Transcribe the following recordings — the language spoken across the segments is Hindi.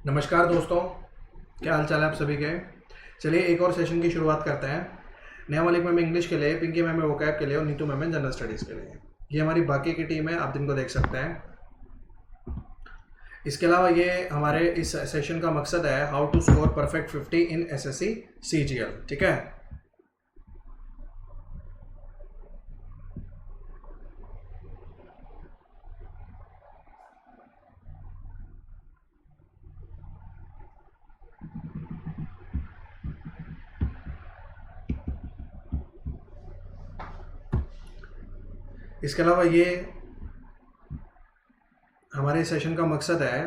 नमस्कार दोस्तों, क्या हाल चाल है आप सभी के। चलिए एक और सेशन की शुरुआत करते हैं। नेहा मलिक मैम इंग्लिश के लिए, पिंकी मैम है वोकैब के लिए और नीतू मैम है जनरल स्टडीज़ के लिए। ये हमारी बाकी की टीम है, आप जिनको देख सकते हैं। इसके अलावा ये हमारे इस सेशन का मकसद है how to score perfect 50 in SSC CGL. ठीक है। इसके अलावा ये हमारे सेशन का मकसद है,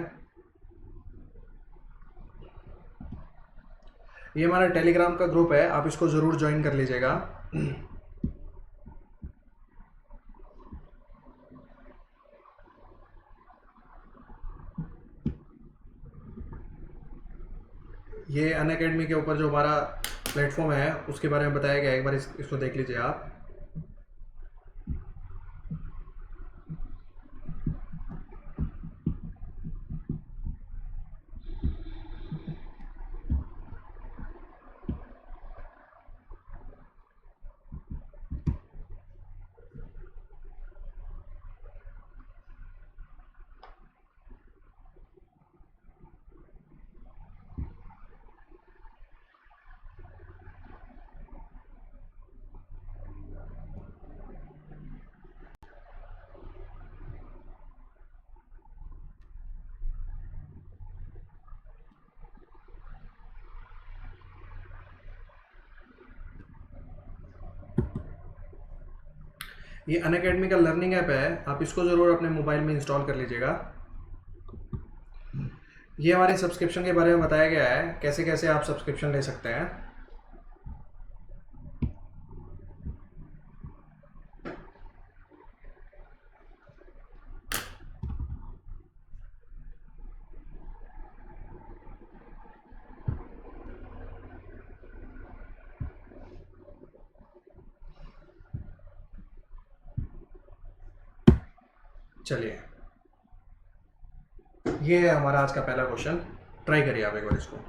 ये हमारा टेलीग्राम का ग्रुप है, आप इसको ज़रूर ज्वाइन कर लीजिएगा। ये अनअकैडमी के ऊपर जो हमारा प्लेटफॉर्म है उसके बारे में बताया गया है, एक बार इसको देख लीजिए आप। ये अनअकैडमी का लर्निंग ऐप है, आप इसको ज़रूर अपने मोबाइल में इंस्टॉल कर लीजिएगा। ये हमारे सब्सक्रिप्शन के बारे में बताया गया है, कैसे कैसे आप सब्सक्रिप्शन ले सकते हैं। चलिए, ये है हमारा आज का पहला क्वेश्चन, ट्राई करिए आप एक बार इसको।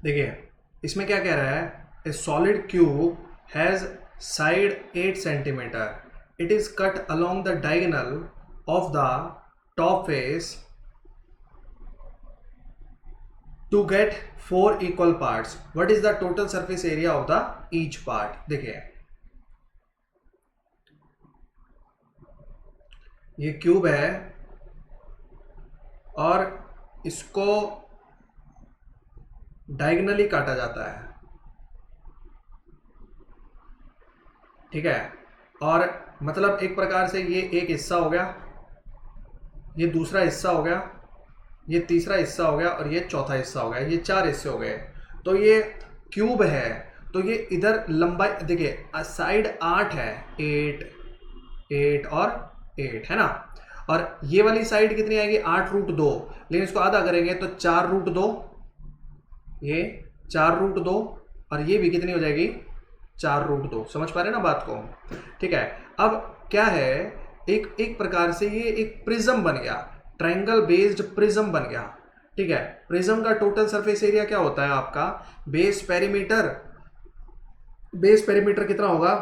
देखिए इसमें क्या कह रहा है, a solid cube has side 8 centimetre, it is cut along the diagonal of the top face to get 4 equal parts, what is the total surface area of the each part. देखिए ये क्यूब है और इसको डायगनली काटा जाता है। ठीक है, और मतलब एक प्रकार से ये एक हिस्सा हो गया, ये दूसरा हिस्सा हो गया, ये तीसरा हिस्सा हो गया और ये चौथा हिस्सा हो गया, ये 4 हिस्से हो गए। तो ये क्यूब है, तो ये इधर लंबाई देखिए साइड 8 है, 8 8 और 8 है ना, और ये वाली साइड कितनी आएगी 8√2, लेकिन इसको आधा करेंगे तो 4√2, ये 4√2 और ये भी कितनी हो जाएगी 4√2। समझ पा रहे हैं ना बात को? ठीक है, अब क्या है, एक प्रकार से ये एक प्रिज्म बन गया, ट्रायंगल बेस्ड प्रिज्म बन गया। ठीक है, प्रिज्म का टोटल सरफेस एरिया क्या होता है आपका, बेस पेरीमीटर कितना होगा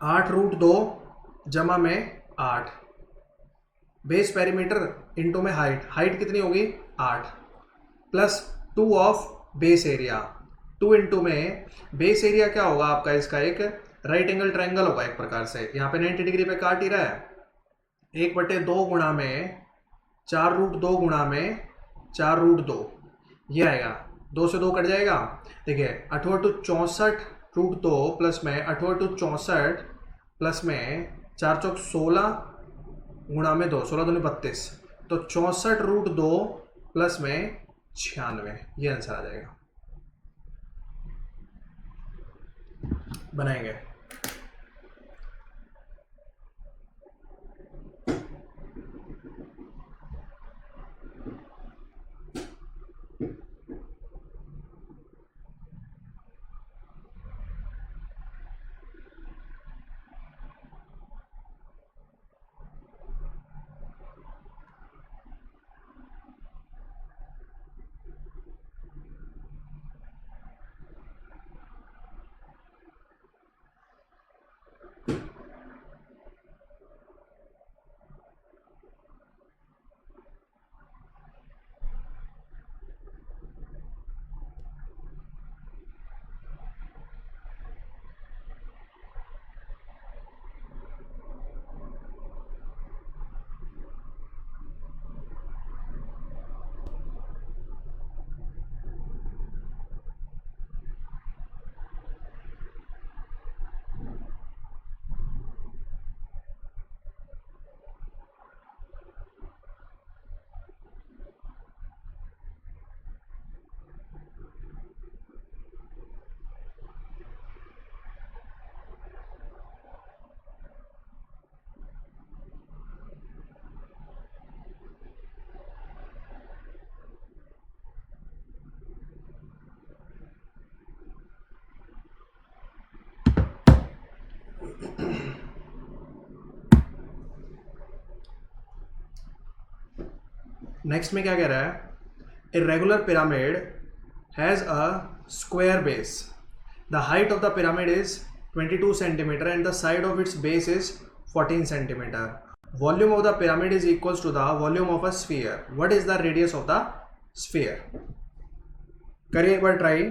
8√2 जमा में 8, बेस पेरीमीटर इंटू में हाइट कितनी होगी 8 plus 2 of base area, 2 into में बेस एरिया क्या होगा आपका, इसका एक राइट एंगल ट्रायंगल होगा एक प्रकार से, यहाँ पे 90 डिग्री पे काट ही रहा है, 1/2 गुणा में 4√2 गुणा में 4√2, ये आएगा, 2 से 2 कट जाएगा। देखिए 8×2 = 64√2 प्लस में 8×2 = 64 प्लस में 4 चौक 16 गुणा में 2, 16 दूनी 32, तो 64√2 प्लस में 96, ये आंसर आ जाएगा। बनाएंगे। नेक्स्ट में क्या कह रहा है, a regular pyramid has a square base, the height of the pyramid is 22 centimetre and the side of its base is 14 centimetre, volume of the pyramid is equals to the volume of a sphere, what is the radius of the sphere. करिए एक बार ट्राई।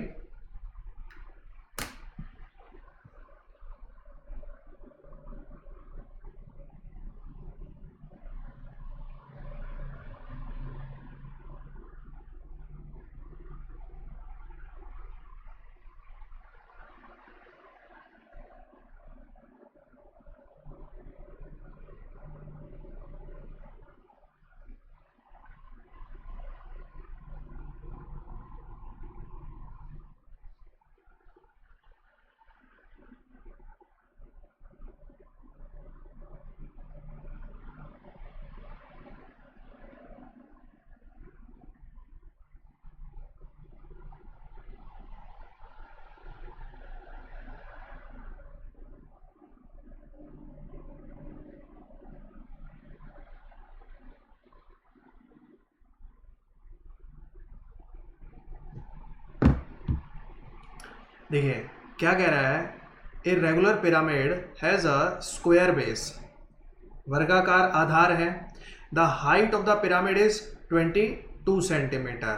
देखिए क्या कह रहा है, a regular pyramid has a square base, वर्गाकार आधार है, the height of the pyramid is 22 centimetre,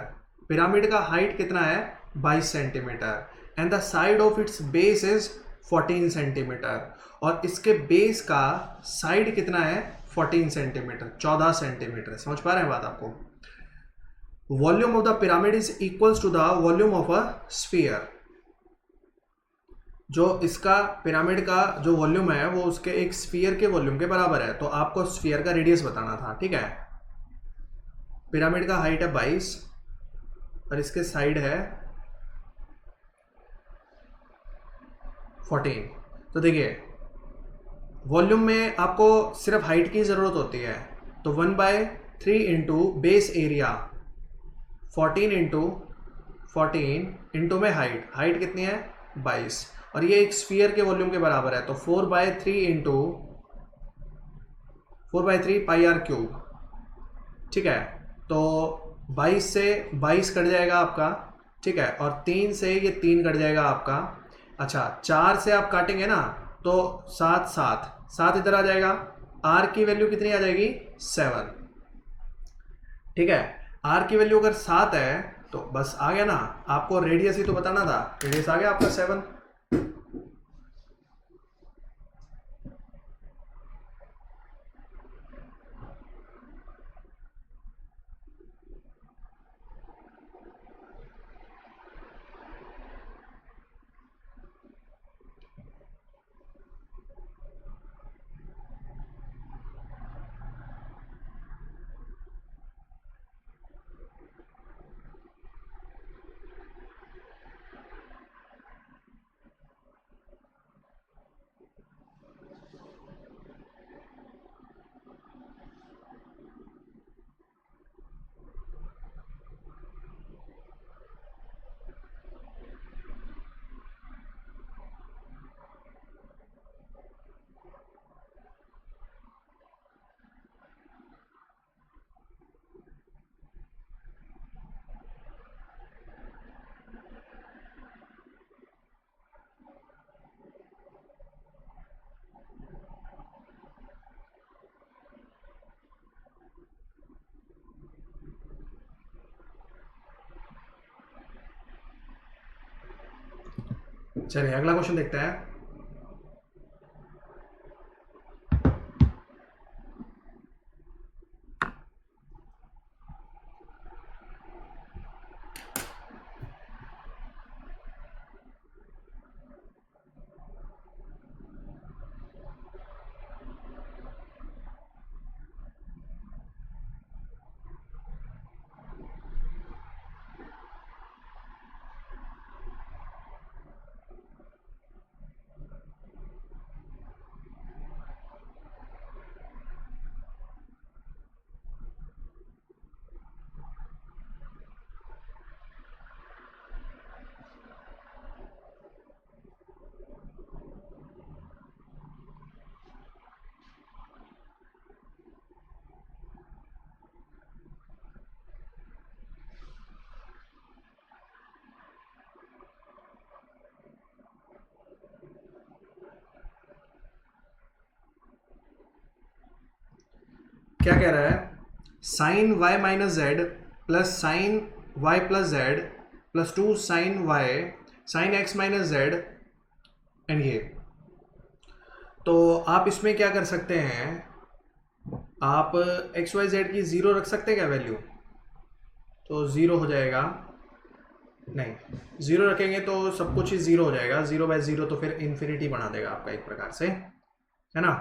pyramid का हाइट कितना है 22 centimetre, and the side of its base is 14 centimetre, और इसके बेस का साइड कितना है 14 सेंटीमीटर, 14 सेंटीमीटर। समझ पा रहे हैं बात आपको? Volume of the pyramid is equals to the volume of a sphere, जो इसका पिरामिड का जो वॉल्यूम है वो उसके एक स्फीयर के वॉल्यूम के बराबर है, तो आपको स्फीयर का रेडियस बताना था, ठीक है। पिरामिड का हाइट है 22 और इसके साइड है 14। तो देखिए वॉल्यूम में आपको सिर्फ हाइट की ज़रूरत होती है, तो 1/3 into base area 14 into 14 into में हाइट कितनी है 22, और ये एक स्फीयर के वॉल्यूम के बराबर है, तो 4/3 इंटू 4/3 पाई आर क्यूब, ठीक है। तो 22 से 22 कट जाएगा आपका, ठीक है, और 3 से ये 3 कट जाएगा आपका। अच्छा 4 से आप काटेंगे ना तो 7 7 7 इधर आ जाएगा, आर की वैल्यू कितनी आ जाएगी 7, ठीक है। आर की वैल्यू अगर 7 है तो बस आ गया ना, आपको रेडियस ही तो बताना था, रेडियस आ गया आपका 7। चलिए अगला क्वेश्चन देखते हैं। क्या कह रहा है, sine Y minus Z plus sine Y plus Z plus 2 sine Y sine x minus Z and ये। तो आप इसमें क्या कर सकते हैं, आप एक्स वाई जेड की 0 रख सकते हैं क्या वैल्यू, तो 0 हो जाएगा, नहीं 0 रखेंगे तो सब कुछ ही 0 हो जाएगा, 0/0 तो फिर इन्फिनिटी बना देगा आपका एक प्रकार से, है ना।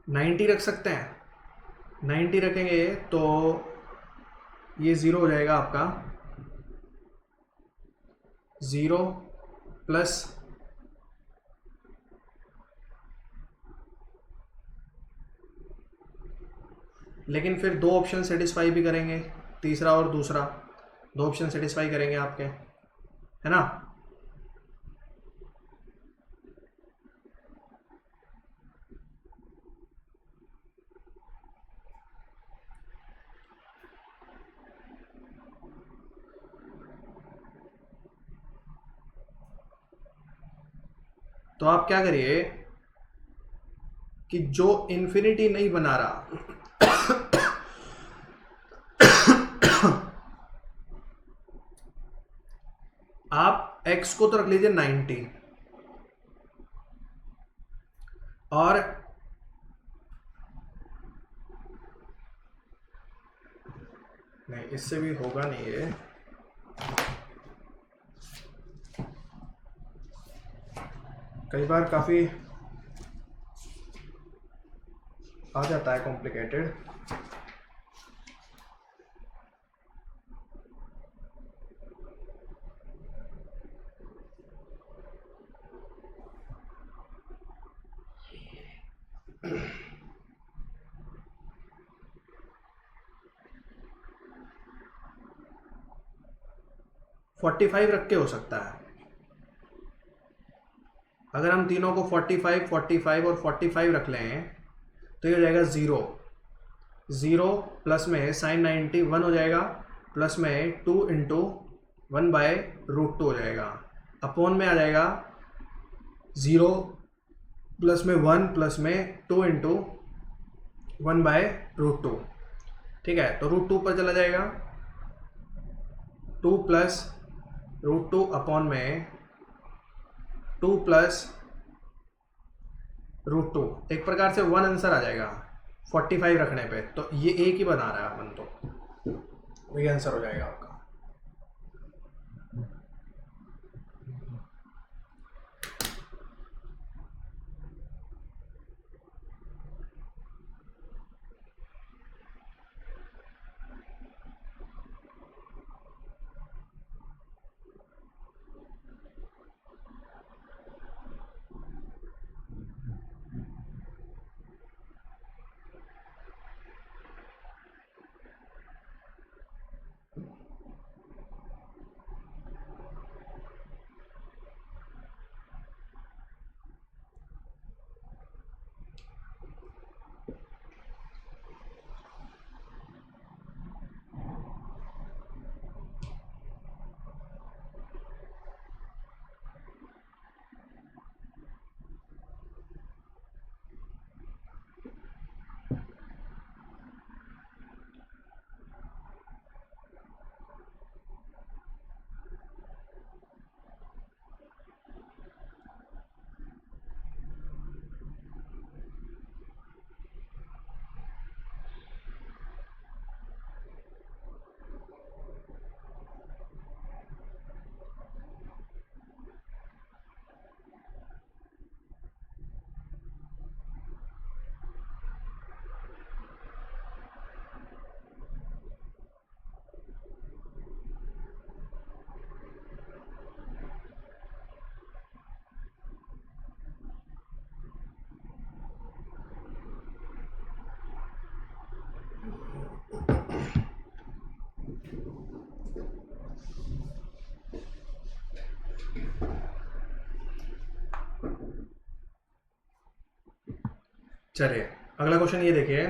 90 रख सकते हैं, 90 रखेंगे तो ये 0 हो जाएगा आपका, 0 प्लस लेकिन फिर दो ऑप्शन सेटिस्फाई भी करेंगे, तीसरा और दूसरा, दो ऑप्शन सेटिस्फाई करेंगे आपके, है ना। तो आप क्या करिए कि जो इन्फिनिटी नहीं बना रहा आप x को तो रख लीजिए 90 और नहीं इससे भी होगा नहीं ये, कई बार काफ़ी आ जाता है कॉम्प्लिकेटेड। फोर्टी फाइव रख के हो सकता है। अगर हम तीनों को 45, 45 और 45 रख लें तो ये हो जाएगा 0, 0 प्लस में साइन 90 1 हो जाएगा, प्लस में 2 इंटू 1/√2 हो जाएगा, अपॉन में आ जाएगा 0 प्लस में 1 प्लस में 2 इंटू 1/√2। ठीक है, तो √2 पर चला जाएगा, 2 प्लस √2 अपॉन में 2 प्लस √2। एक प्रकार से 1 आंसर आ जाएगा 45 रखने पे, तो ये एक ही बना रहा है अपन, तो वही आंसर हो जाएगा आपका। चलिए अगला क्वेश्चन ये देखिए,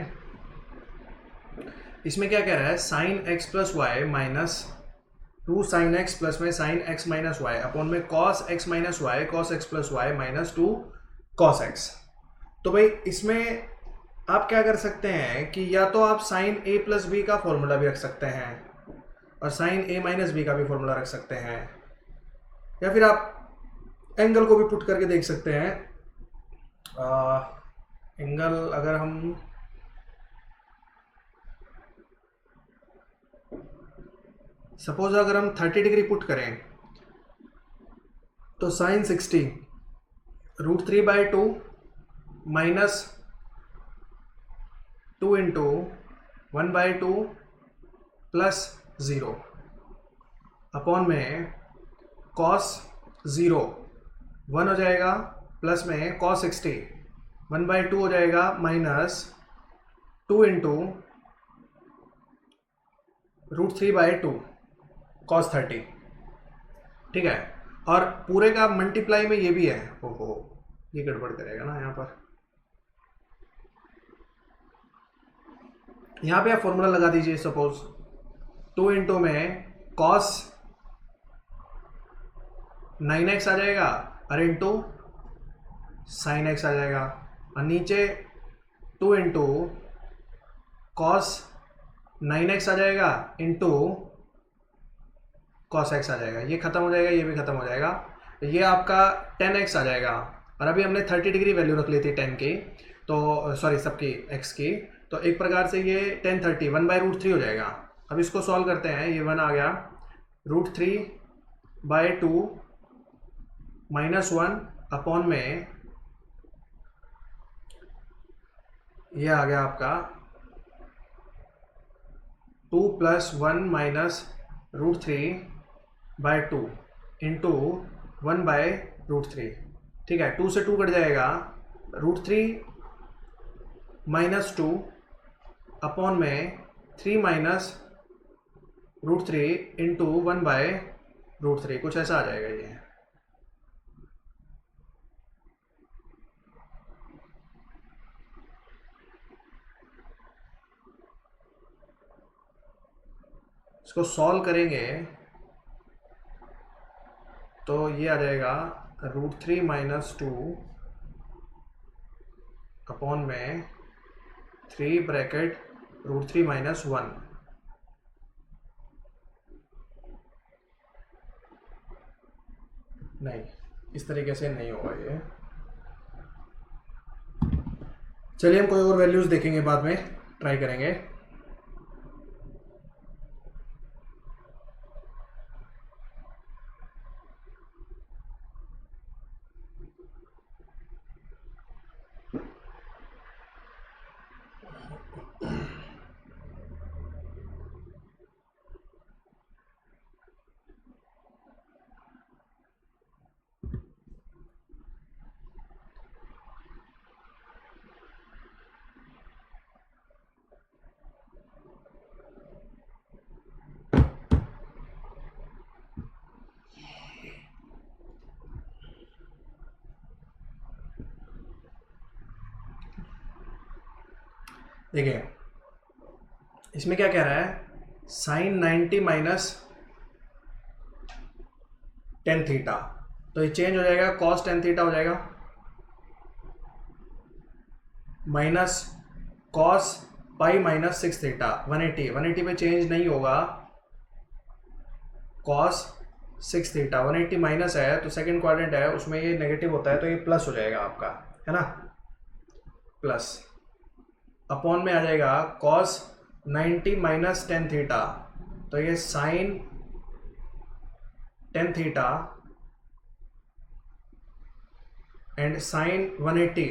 इसमें क्या कह रहा है, sine x plus y minus 2 sine x plus में sine x minus y upon में cos x minus y cos x plus y minus 2 cos x. तो भाई इसमें आप क्या कर सकते हैं कि या तो आप साइन ए प्लस बी का फॉर्मूला भी रख सकते हैं और साइन ए माइनस बी का भी फॉर्मूला रख सकते हैं, या फिर आप एंगल को भी पुट करके देख सकते हैं। एंगल अगर हम सपोज अगर हम 30 डिग्री पुट करें तो sine 60 √3/2 minus 2 into 1/2 plus 0 upon में कॉस 0 1 हो जाएगा, प्लस में कॉस 60 1/2 हो जाएगा माइनस 2 इंटू √3/2 कॉस 30। ठीक है, और पूरे का मल्टीप्लाई में ये भी है, ओहो ये गड़बड़ करेगा ना यहाँ पर। यहाँ पे आप फॉर्मूला लगा दीजिए, सपोज 2 इंटू में कॉस 9x आ जाएगा और इंटू साइन एक्स आ जाएगा, और नीचे 2 इंटू कॉस 9x आ जाएगा इंटू कॉस एक्स आ जाएगा। ये खत्म हो जाएगा, ये भी खत्म हो जाएगा, ये आपका 10x आ जाएगा। और अभी हमने 30 डिग्री वैल्यू रख ली थी 10 की, तो सॉरी सबकी x की, तो एक प्रकार से ये 1030 1/√3 हो जाएगा। अब इसको सॉल्व करते हैं, ये 1 आ गया, √3/2 -1 अपॉन में ये आ गया आपका 2 प्लस 1 माइनस √3/2 इंटू 1/√3। ठीक है, 2 से 2 कट जाएगा, √3 -2 अपॉन में 3 माइनस √3 इंटू 1/√3, कुछ ऐसा आ जाएगा ये। इसको सॉल्व करेंगे तो ये आ जाएगा √3 - 2 अपॉन में 3 ब्रैकेट √3 - 1। नहीं, इस तरीके से नहीं होगा ये। चलिए हम कोई और वैल्यूज देखेंगे, बाद में ट्राई करेंगे। देखिए इसमें क्या कह रहा है, sin 90 माइनस टेन थीटा, तो ये चेंज हो जाएगा, cos 10 थीटा हो जाएगा, minus cos pi minus 6 theta. 180 पे चेंज नहीं होगा, cos 6 थीटा। 180 माइनस है तो सेकंड क्वाड्रेंट है, उसमें ये नेगेटिव होता है, तो ये प्लस हो जाएगा आपका, है ना, प्लस अपॉन में आ जाएगा cos 90 माइनस 10 थीटा, तो ये sin 10 थीटा एंड sin 180,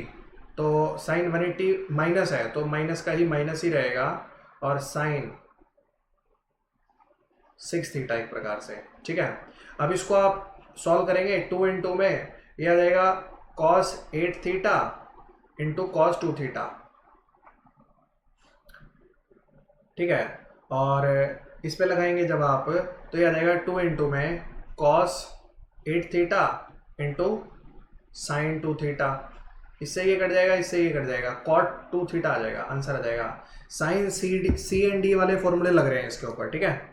तो sin 180 माइनस है तो माइनस का ही माइनस ही रहेगा, और sin 6 थीटा एक प्रकार से। ठीक है, अब इसको आप सॉल्व करेंगे 2 इन 2 में, ये आ जाएगा cos 8 theta into cos 2 theta. ठीक है, और इस पे लगाएंगे जब आप, तो ये आ जाएगा 2 इन 2 में cos 8 theta into sine 2 theta. इससे ये कट जाएगा, इससे ये कट जाएगा, cot 2 थीटा आ जाएगा, आंसर आ जाएगा। साइन सी एंड डी वाले फॉर्मूले लग रहे हैं इसके ऊपर। ठीक है,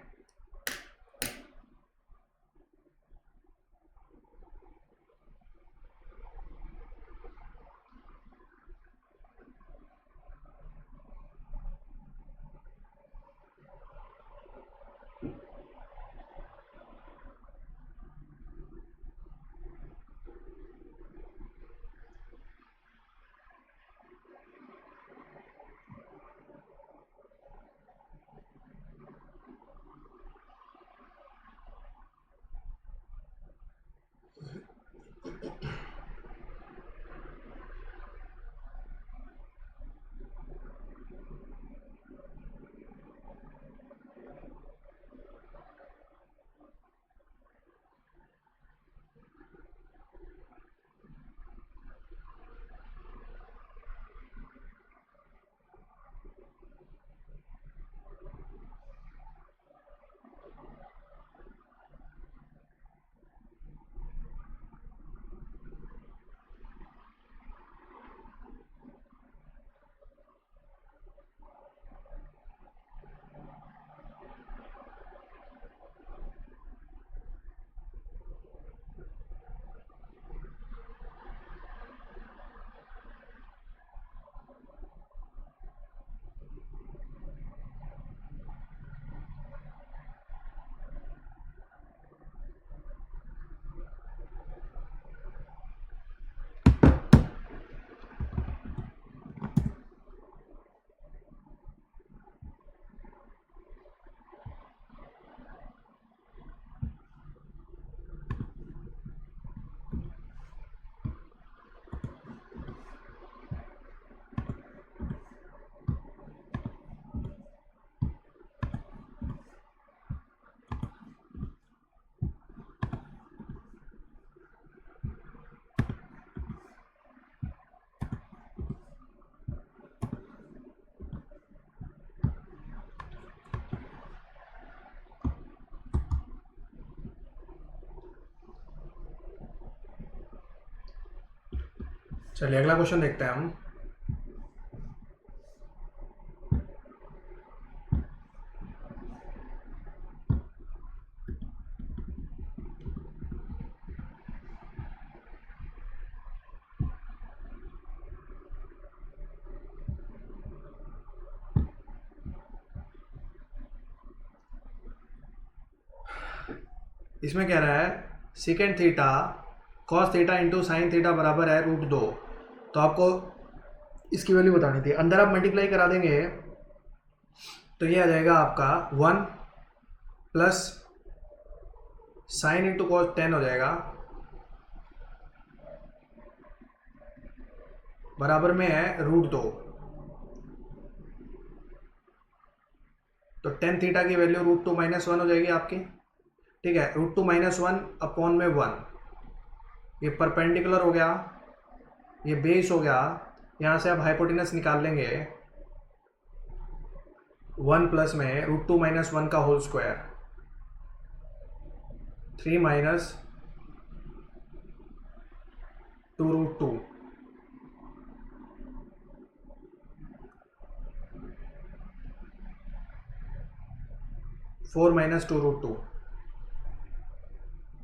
चलिए अगला क्वेश्चन देखते हैं हम। इसमें कह रहा है second theta cos theta into sine theta बराबर है √2। तो आपको इसकी वैल्यू बतानी थी। अंदर आप मल्टीप्लाई करा देंगे तो ये आ जाएगा आपका 1 प्लस साइन इंटू कॉस 10 हो जाएगा, बराबर में है √2। तो टेन थीटा की वैल्यू √2 - 1 हो जाएगी आपकी। ठीक है, √2 - 1 अपॉन में 1, ये परपेंडिकुलर हो गया, ये बेस हो गया। यहाँ से आप हाइपोटेनस निकाल लेंगे 1 प्लस में √2 - 1 का होल स्क्वायर, 3 माइनस 2√2, 4 माइनस 2√2।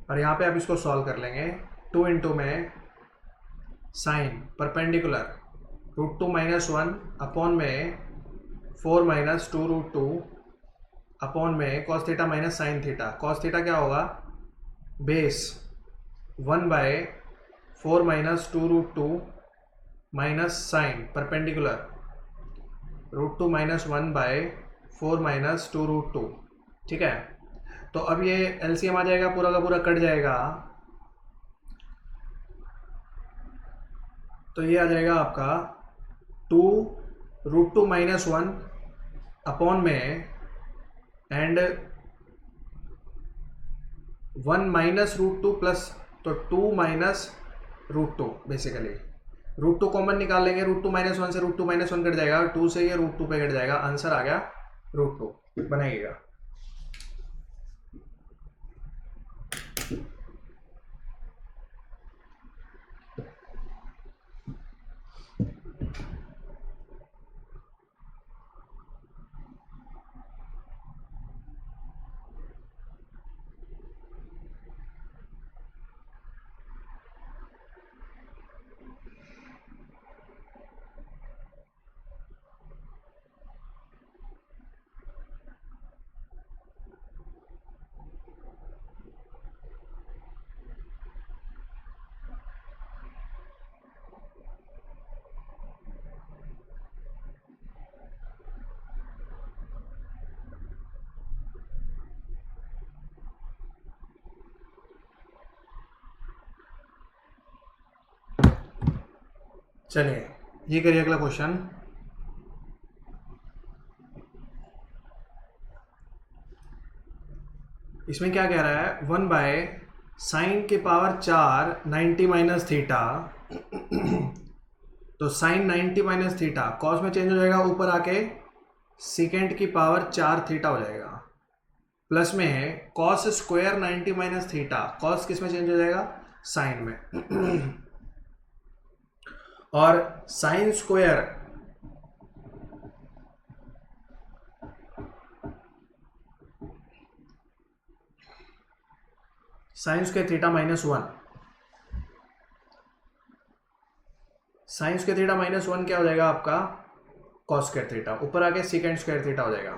और यहाँ पे आप इसको सॉल्व कर लेंगे। 2 इंटू में साइन परपेंडिकुलर √2 - 1 अपॉन में 4 माइनस 2√2 अपॉन में cos theta minus sine theta. Cos theta क्या होगा, base 1/4 minus 2√2 minus sine perpendicular √2 - 1/4 minus 2√2। ठीक है, तो अब ये एलसीएम आ जाएगा, पूरा का पूरा कट जाएगा। तो ये आ जाएगा आपका 2√2 - 1 अपॉन में एंड 1 माइनस √2 प्लस, तो 2 माइनस √2 बेसिकली। √2 कॉमन निकाल लेंगे, √2 - 1 से √2 - 1 कट जाएगा, 2 से ये √2 पे कट जाएगा, आंसर आ गया √2। बनाइएगा। चलिए ये करिए अगला क्वेश्चन। इसमें क्या कह रहा है, 1/sin⁴ 90 माइनस थीटा। तो sin 90 माइनस थीटा कॉस में चेंज हो जाएगा, ऊपर आके sec⁴ थीटा हो जाएगा, प्लस में है cos square 90 minus theta. Cos किस में चेंज हो जाएगा, साइन में। और sine square theta -1, sine square theta -1 क्या हो जाएगा आपका, कॉस स्क्वायर थीटा, ऊपर आके sec⁴ थीटा हो जाएगा।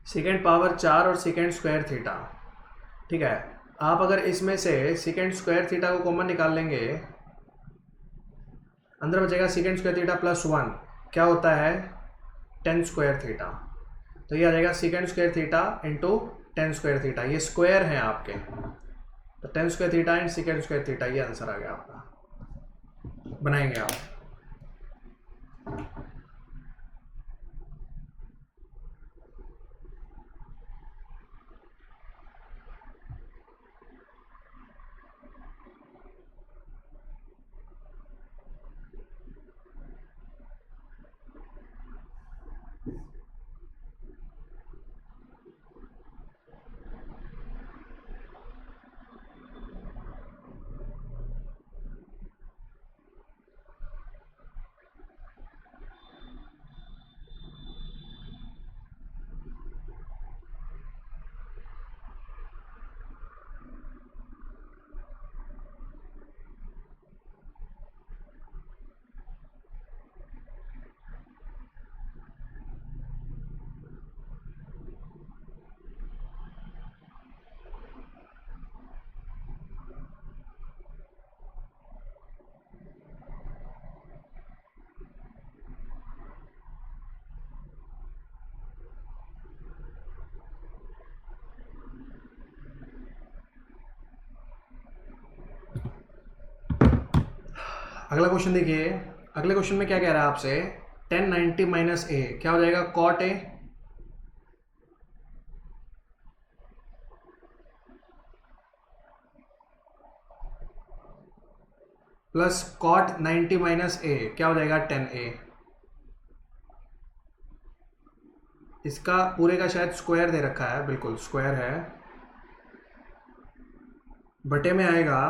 sec⁴ और sec⁴ थीटा। ठीक है, आप अगर इसमें से sec⁴ थीटा को कॉमन निकाल लेंगे, अंदर बचेगा sec⁴ थीटा +1, क्या होता है, tan² थीटा। तो ये आ जाएगा sec⁴ theta into tan² theta, ये स्क्वायर हैं आपके, तो tan² theta and sec⁴ theta, ये आंसर आ गया आपका। बनाएंगे आप। अगला क्वेश्चन देखिए, अगले क्वेश्चन में क्या कह रहा है आपसे, टेन 90 माइनस ए क्या हो जाएगा, cot a plus cot 90 minus a क्या हो जाएगा, टेन ए। इसका पूरे का शायद स्क्वायर दे रखा है, बिल्कुल स्क्वायर है, बटे में आएगा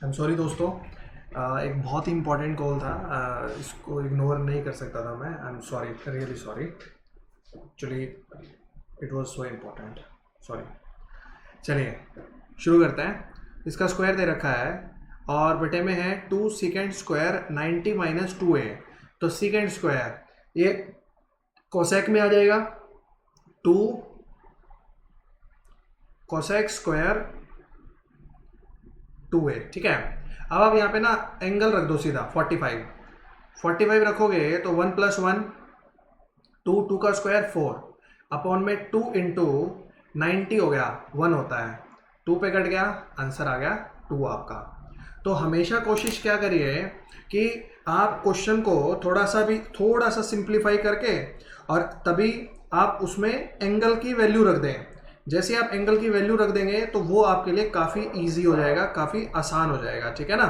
आई एम सॉरी दोस्तों, एक बहुत ही इंपॉर्टेंट कॉल था, इसको इग्नोर नहीं कर सकता था मैं, I am sorry, really sorry, actually it was so important, sorry. चलिए शुरू करते हैं। इसका स्क्वायर दे रखा है और बटे में है 2 सेकेंड स्क्वायर 90 माइनस 2a, तो सेकेंड स्क्वायर ये कोसेक में आ जाएगा, 2 कोसेक स्क्वायर 2a, ठीक है। अब आप यहाँ पे ना एंगल रख दो सीधा 45 रखोगे तो 1 + 1 2, 2 का स्क्वायर 4 अपॉन में 2 इंटू 90 हो गया, 1 होता है, 2 पे कट गया, आंसर आ गया 2 आपका। तो हमेशा कोशिश क्या करिए कि आप क्वेश्चन को थोड़ा सा सिंप्लीफाई करके और तभी आप उसमें एंगल की वैल्यू रख दें। जैसे आप एंगल की वैल्यू रख देंगे तो वो आपके लिए काफ़ी इजी हो जाएगा, काफ़ी आसान हो जाएगा, ठीक है ना।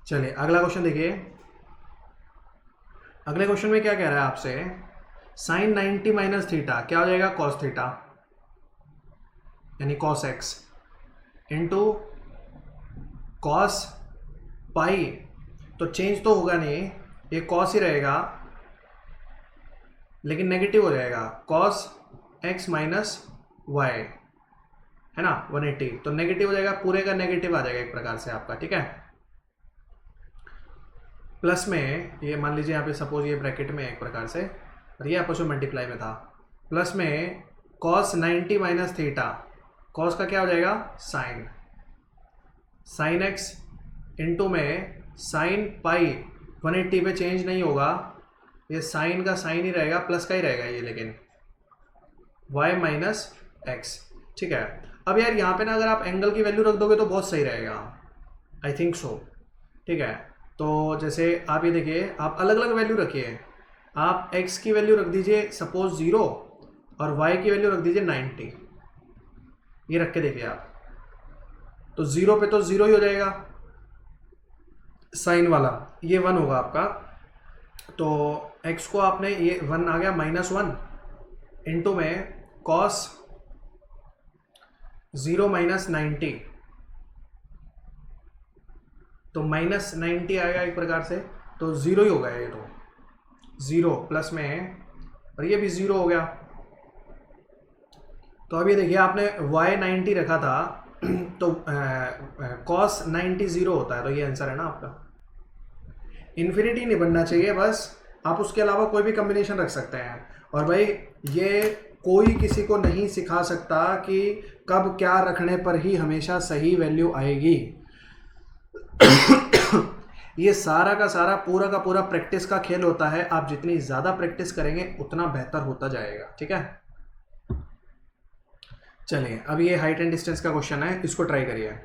चलिए अगला क्वेश्चन देखिए। अगले क्वेश्चन में क्या कह रहा है आपसे, साइन 90 माइनस थीटा क्या हो जाएगा, कॉस थीटा यानी cos x into cos pi, तो चेंज तो होगा नहीं, ये कॉस ही रहेगा लेकिन नेगेटिव हो जाएगा, कॉस एक्स माइनस वाई है ना 180, तो नेगेटिव हो जाएगा, पूरे का नेगेटिव आ जाएगा एक प्रकार से आपका, ठीक है। प्लस में ये मान लीजिए यहाँ पे सपोज ये ब्रैकेट में एक प्रकार से, और ये आपस में मल्टीप्लाई में था, प्लस में कॉस 90 माइनस थीटा, कॉस का क्या हो जाएगा साइन, साइन एक्स इंटू में साइन पाई 180 पे चेंज नहीं होगा, ये साइन का साइन ही रहेगा, प्लस का ही रहेगा ये, लेकिन y माइनस एक्स, ठीक है। अब यार यहाँ पे ना अगर आप एंगल की वैल्यू रख दोगे तो बहुत सही रहेगा, आई थिंक सो, ठीक है। तो जैसे आप ये देखिए, आप अलग अलग वैल्यू रखिए, आप x की वैल्यू रख दीजिए सपोज 0 और y की वैल्यू रख दीजिए 90, ये रख के देखिए आप, तो 0 पे तो 0 ही हो जाएगा, साइन वाला ये 1 होगा आपका, तो x को आपने ये 1 आ गया -1 इंटू में कॉस 0 माइनस 90, तो -90 आएगा एक प्रकार से, तो 0 ही होगा ये, तो 0 प्लस में, और ये भी 0 हो गया। तो अब ये देखिए आपने y 90 रखा था तो cos 90 0 होता है, तो ये आंसर है ना आपका। इन्फिनिटी नहीं बनना चाहिए, बस आप उसके अलावा कोई भी कॉम्बिनेशन रख सकते हैं, और भाई ये कोई किसी को नहीं सिखा सकता कि कब क्या रखने पर ही हमेशा सही वैल्यू आएगी ये सारा का सारा पूरा का पूरा प्रैक्टिस का खेल होता है, आप जितनी ज़्यादा प्रैक्टिस करेंगे उतना बेहतर होता जाएगा, ठीक है। चलिए अब ये हाइट एंड डिस्टेंस का क्वेश्चन है, इसको ट्राई करिए।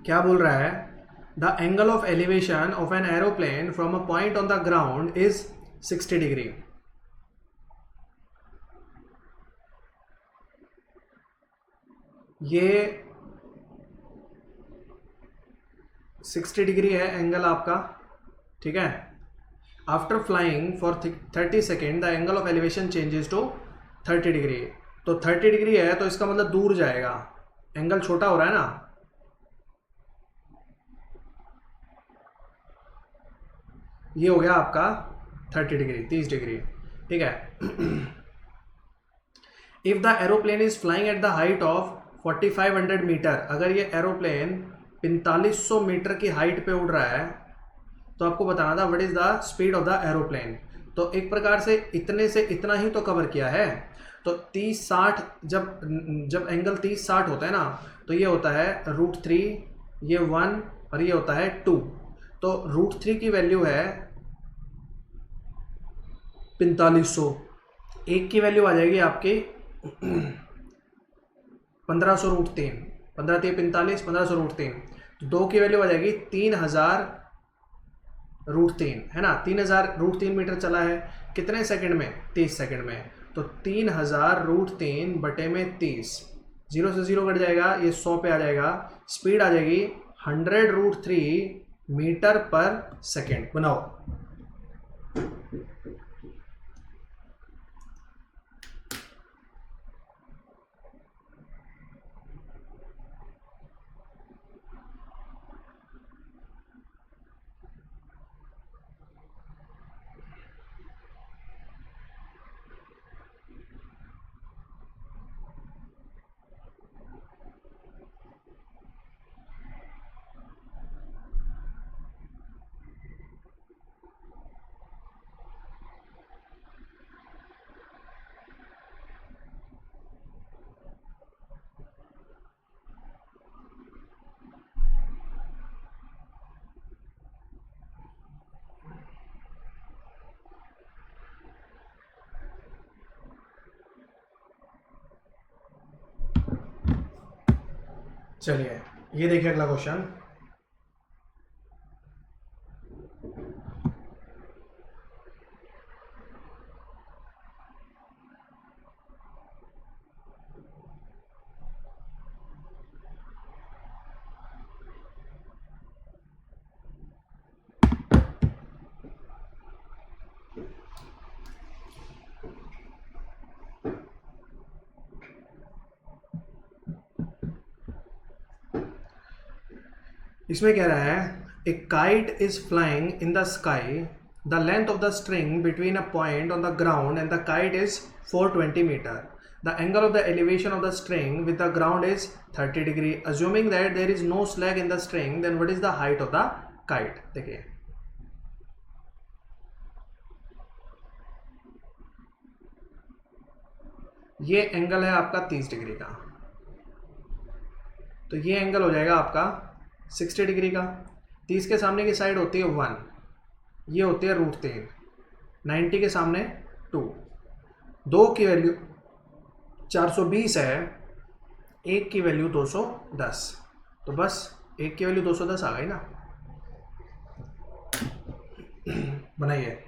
क्या बोल रहा है, the angle of elevation of an aeroplane from a point on the ground is 60 degree. ये 60 डिग्री है एंगल आपका, ठीक है। After flying for 30 second the angle of elevation changes to 30 degree, तो 30 डिग्री है तो इसका मतलब दूर जाएगा, एंगल छोटा हो रहा है ना, ये हो गया आपका 30 डिग्री 30 डिग्री, ठीक है। If the aeroplane is flying at the height of 4500 metre, अगर ये एरोप्लेन 4500 मीटर की हाइट पे उड़ रहा है, तो आपको बताना था what is the speed of the aeroplane, तो एक प्रकार से इतने से इतना ही तो कवर किया है, तो 30-60, जब एंगल 30-60 होता है ना, तो ये होता है √3, ये 1 और ये होता है 2, तो √3 की वैल्यू है 4500, एक की वैल्यू आ जाएगी आपकी 1500 √3, 15 3 45, 1500 √3, तो 2 की वैल्यू आ जाएगी 3000 √3, है ना, 3000 √3 मीटर चला है कितने सेकंड में, 30 सेकंड में, तो 3000 √3 बटे में 30, 0 से 0 कट जाएगा, ये 100 पे आ जाएगा, स्पीड आ जाएगी 100 √3 मीटर पर सेकंड। बनाओ, चलिए ये देखिए अगला क्वेश्चन। इसमें कह रहा है a kite is flying in the sky, the length of the string between a point on the ground and the kite is 420 metre, the angle of the elevation of the string with the ground is 30 degree, assuming that there is no slag in the string, then what is the height of the kite. देखिए ये एंगल है आपका 30 डिग्री का, तो ये एंगल हो जाएगा आपका 60 डिग्री का। 30 के सामने की साइड होती है 1, ये होती है √3, 90 के सामने 2, 2 की वैल्यू 420 है, 1 की वैल्यू 210, तो बस 1 की वैल्यू 210 आ गई ना। बनाइए।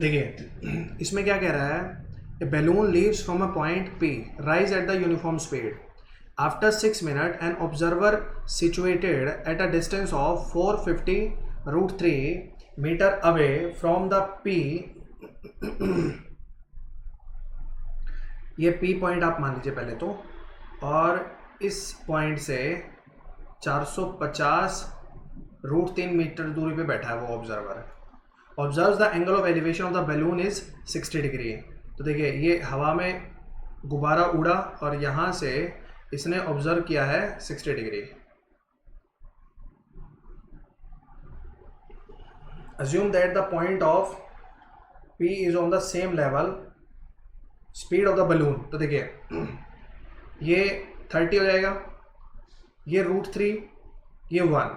देखिए इसमें क्या कह रहा है, a balloon leaves from a point P, rise at the uniform speed, after 6 minute an observer situated at a distance of 450 √3 metre away from the P, ये पी पॉइंट आप मान लीजिए पहले तो, और इस पॉइंट से 450 √3 मीटर दूरी पे बैठा है वो observer, observe the angle of elevation of the balloon is 60 degree. तो देखिए ये हवा में गुब्बारा उड़ा और यहाँ से इसने ऑब्जर्व किया है 60 degree. assume that the point of P is on the same level speed of the balloon। तो देखिए ये 30 हो जाएगा, ये √3, ये 1,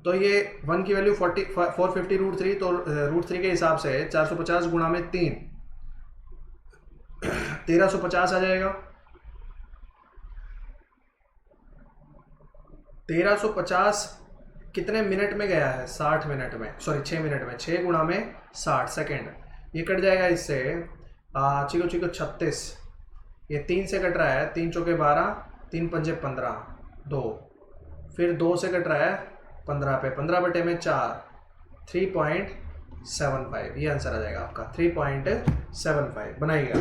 तो ये 1 की वैल्यू 450 √3, तो √3 के हिसाब से 450 गुणा में 3, 1350 आ जाएगा। 1350 कितने मिनट में गया है? 60 मिनट में, सॉरी 6 मिनट में, 6 गुणा में 60 सेकेंड, ये कट जाएगा इससे चिको चिको 36, ये 3 से कट रहा है, 3 चौके 12, 3 पंजे 15, 2, फिर 2 से कट रहा है 15 पे, 15 बटे में 4, 3.75, ये आंसर आ जाएगा आपका 3.75। बनाइएगा।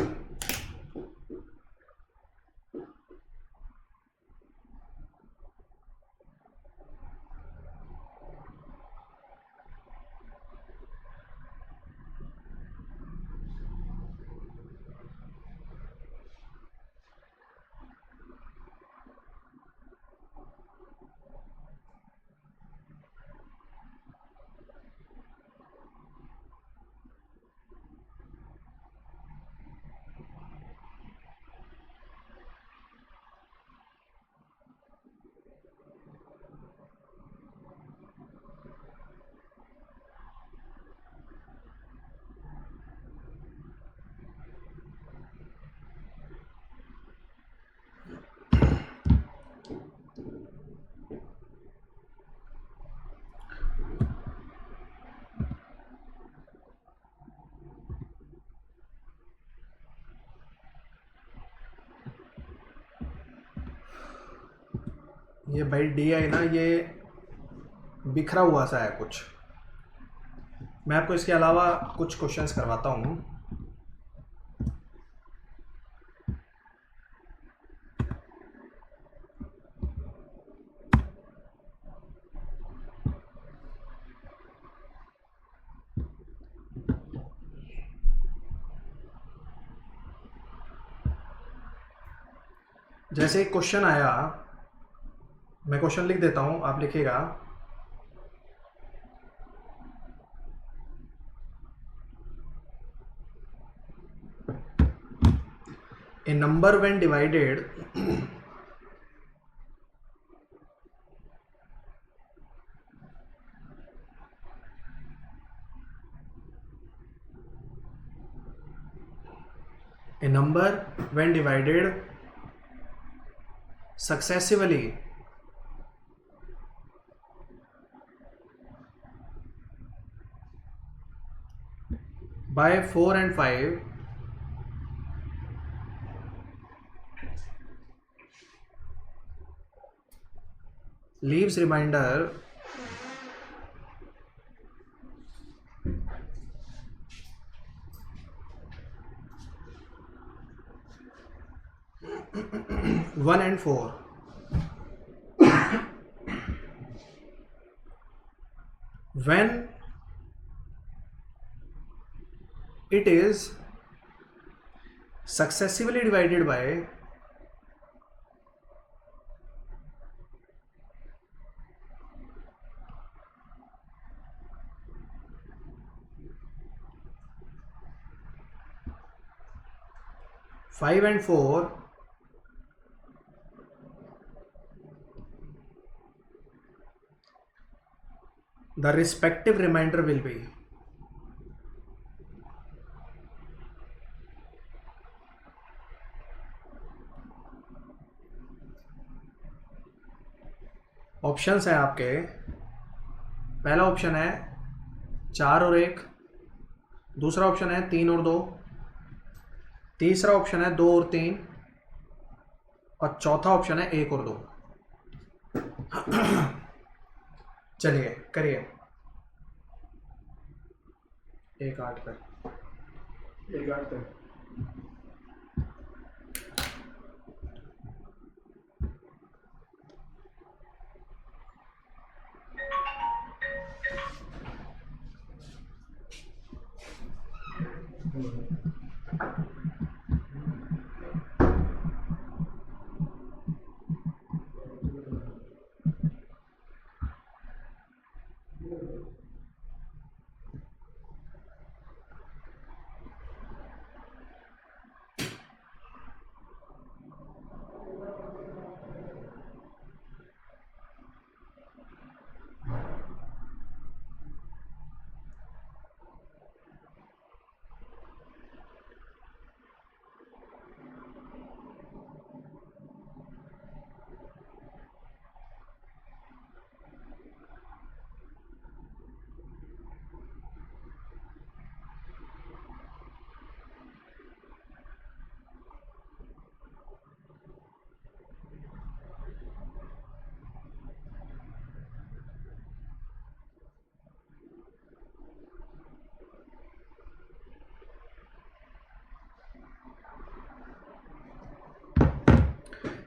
ये भाई डी आई ना, ये बिखरा हुआ सा है कुछ। मैं आपको इसके अलावा कुछ क्वेश्चंस करवाता हूँ। जैसे एक क्वेश्चन आया, मैं क्वेश्चन लिख देता हूँ, आप लिखिएगा। A number when divided a number when divided successively by 4 and 5 leaves remainder one and 4. When it is successively divided by 5 and 4, the respective remainder will be options है आपके। पहला ऑप्शन है 4 और 1, दूसरा ऑप्शन है 3 और 2, तीसरा ऑप्शन है 2 और 3, और चौथा ऑप्शन है 1 और 2। चलिए करिए। 1 8 पे 1 8 पे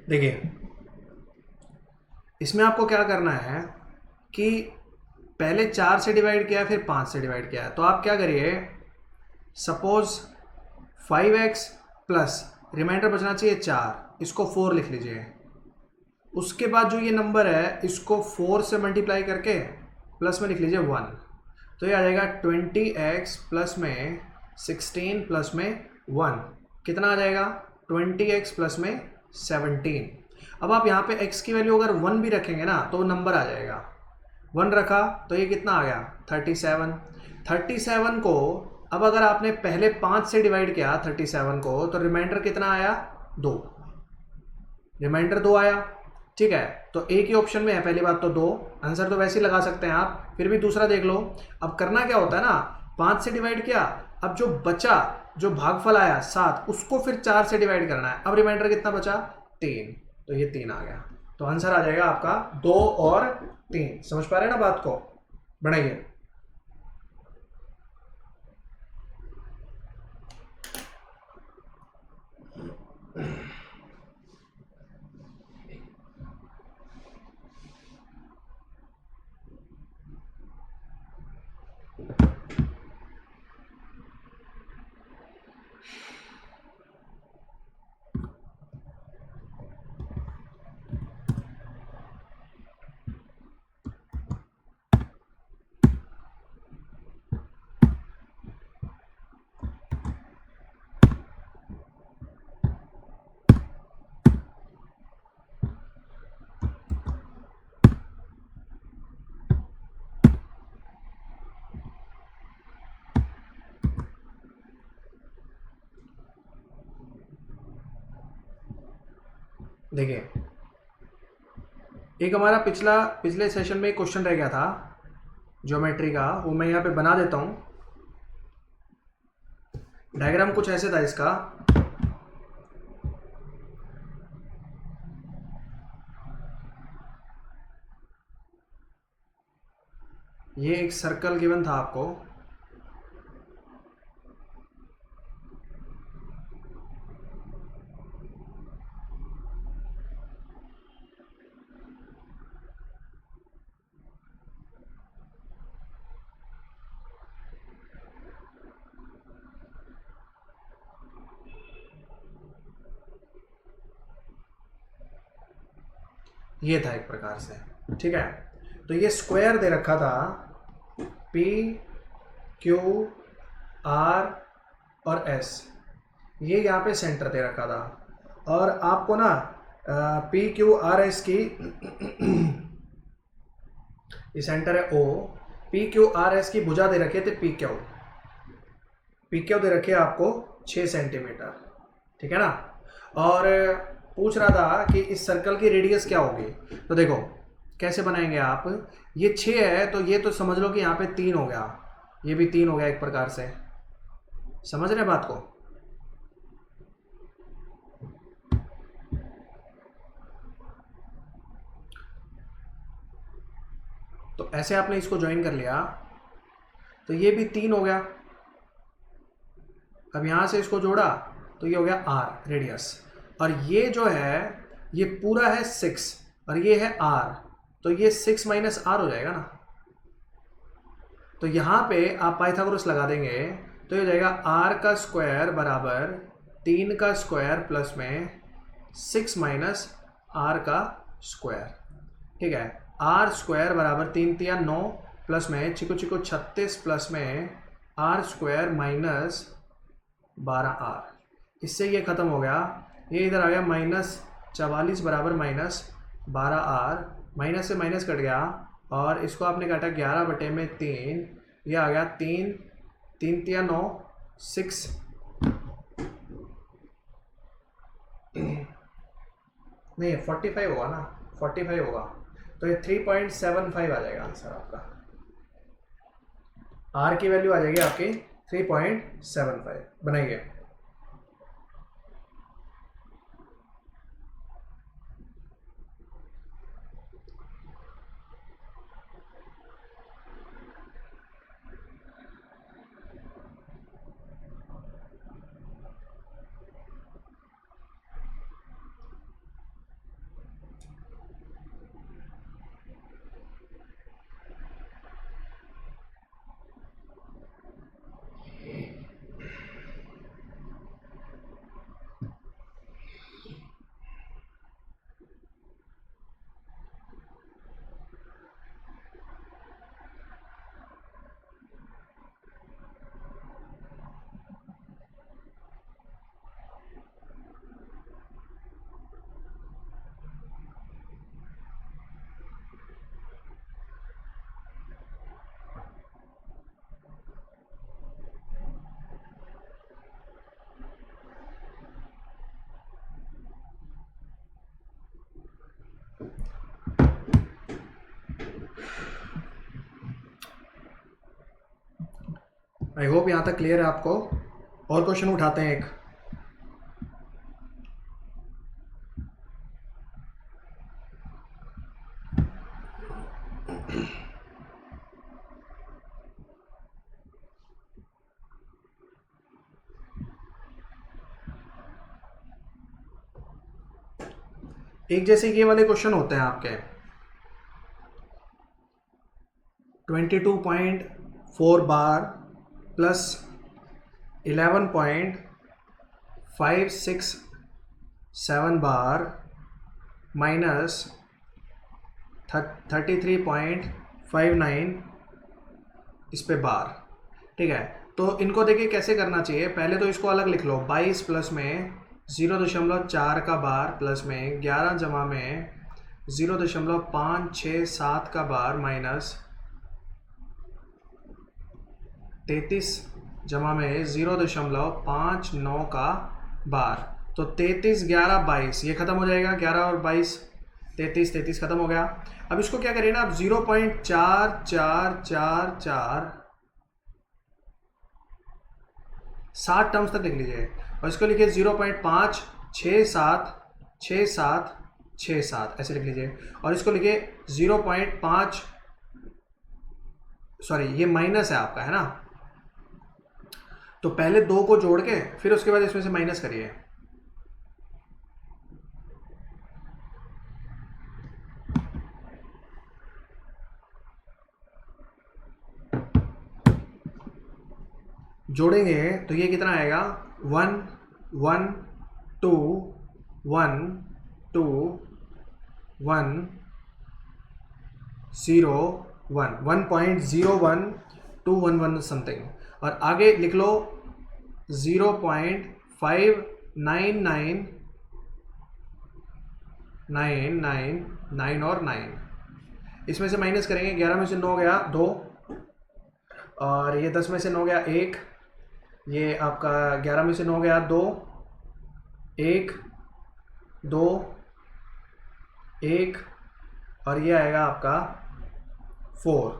देखिए, इसमें आपको क्या करना है कि पहले 4 से डिवाइड किया फिर 5 से डिवाइड किया, तो आप क्या करिए, सपोज 5x प्लस रिमाइंडर बचना चाहिए 4, इसको 4 लिख लीजिए। उसके बाद जो ये नंबर है इसको 4 से मल्टीप्लाई करके प्लस में लिख लीजिए 1, तो ये आ जाएगा 20x प्लस में 16 प्लस में 1, कितना आ जाएगा 20x प्लस में 17। अब आप यहाँ पे x की वैल्यू अगर 1 भी रखेंगे ना तो नंबर आ जाएगा। 1 रखा तो ये कितना आ गया 37। 37 को अब अगर आपने पहले 5 से डिवाइड किया 37 को, तो रिमाइंडर कितना आया 2, रिमाइंडर 2 आया। ठीक है, तो एक ही ऑप्शन में है, पहली बात तो 2, आंसर तो वैसे ही लगा सकते हैं आप, फिर भी दूसरा देख लो। अब करना क्या होता है ना, 5 से डिवाइड किया, अब जो बचा, जो भागफल आया 7, उसको फिर 4 से डिवाइड करना है। अब रिमाइंडर कितना बचा 3, तो ये 3 आ गया। तो आंसर आ जाएगा आपका 2 और 3। समझ पा रहे हैं ना बात को? बढ़ाइए। देखिए, एक हमारा पिछले सेशन में एक क्वेश्चन रह गया था ज्योमेट्री का, वो मैं यहाँ पे बना देता हूँ। डायग्राम कुछ ऐसे था इसका। ये एक सर्कल गिवन था आपको, ये था एक प्रकार से, ठीक है। तो ये स्क्वायर दे रखा था P Q R और S, ये यहाँ पे सेंटर दे रखा था। और आपको ना P Q R S की ये सेंटर है O, P Q R S की भुजा दे रखे थे P Q दे रखे आपको 6 सेंटीमीटर, ठीक है ना। और पूछ रहा था कि इस सर्कल की रेडियस क्या होगी। तो देखो कैसे बनाएंगे आप, ये 6 है तो ये तो समझ लो कि यहाँ पे 3 हो गया, ये भी 3 हो गया एक प्रकार से। समझ रहे बात को? तो ऐसे आपने इसको ज्वाइन कर लिया तो ये भी 3 हो गया। अब यहां से इसको जोड़ा तो ये हो गया R रेडियस, और ये जो है ये पूरा है 6 और ये है R, तो ये 6 माइनस R हो जाएगा ना। तो यहां पे आप पाइथागोरस लगा देंगे तो ये हो जाएगा R का स्क्वायर बराबर 3 का स्क्वायर प्लस में 6 माइनस R का स्क्वायर, ठीक है। R स्क्वायर बराबर 3 तिया 9 प्लस में चिको चिको 36 प्लस में R स्क्वायर माइनस 12R। इससे ये खत्म हो गया, ये इधर आ गया माइनस 44 बराबर माइनस 12R, माइनस से माइनस कट गया और इसको आपने काटा 11/3, ये आ गया 3 3 तिया 9 6 नहीं 45 होगा ना, 45 होगा, तो ये 3.75 आ जाएगा आंसर आपका। R की वैल्यू आ जाएगी आपकी 3.75। बनाइए। आई होप यहाँ तक क्लियर है आपको। और क्वेश्चन उठाते हैं एक। एक जैसे ये वाले क्वेश्चन होते हैं आपके 22.4 बार प्लस 11.567 बार माइनस 33.59 इस पे बार। ठीक है, तो इनको देखिए कैसे करना चाहिए। पहले तो इसको अलग लिख लो, 22 प्लस में 0.4 का बार प्लस में 11 जमा में 0.567 का बार माइनस 33 जमा में 0.59 का बार। तो 33 11 22 ये खत्म हो जाएगा, 11 और 22 33 खत्म हो गया। अब इसको क्या करिए ना, आप 0.4444 60 टर्म्स तक लिख लीजिए और इसको लिखिए 0.5676767 ऐसे लिख लीजिए और इसको लिखिए 0.5 सॉरी ये माइनस है आपका, है ना। तो पहले दो को जोड़ के फिर उसके बाद इसमें से माइनस करिए। जोड़ेंगे तो ये कितना आएगा 1 1 2 1 2 1 0 1 1.01211 समथिंग और आगे लिख लो 0.5999 और 9 इसमें से माइनस करेंगे। 11 में से 9 गया 2 और ये 10 में से 9 गया 1, ये आपका 11 में से 9 गया 2 1 2 1 और ये आएगा आपका 4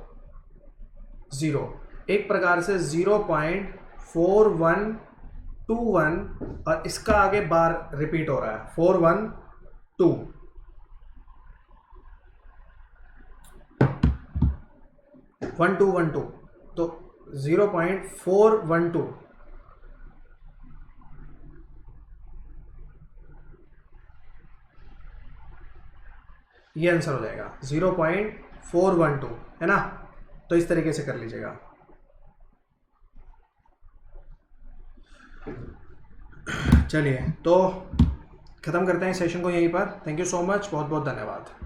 0। एक प्रकार से 0.4121 और इसका आगे बार रिपीट हो रहा है 412 1212 तो 0.412 ये आंसर हो जाएगा 0.412, है ना। तो इस तरीके से कर लीजिएगा। चलिए तो ख़त्म करते हैं सेशन को यहीं पर। थैंक यू सो मच, बहुत बहुत धन्यवाद।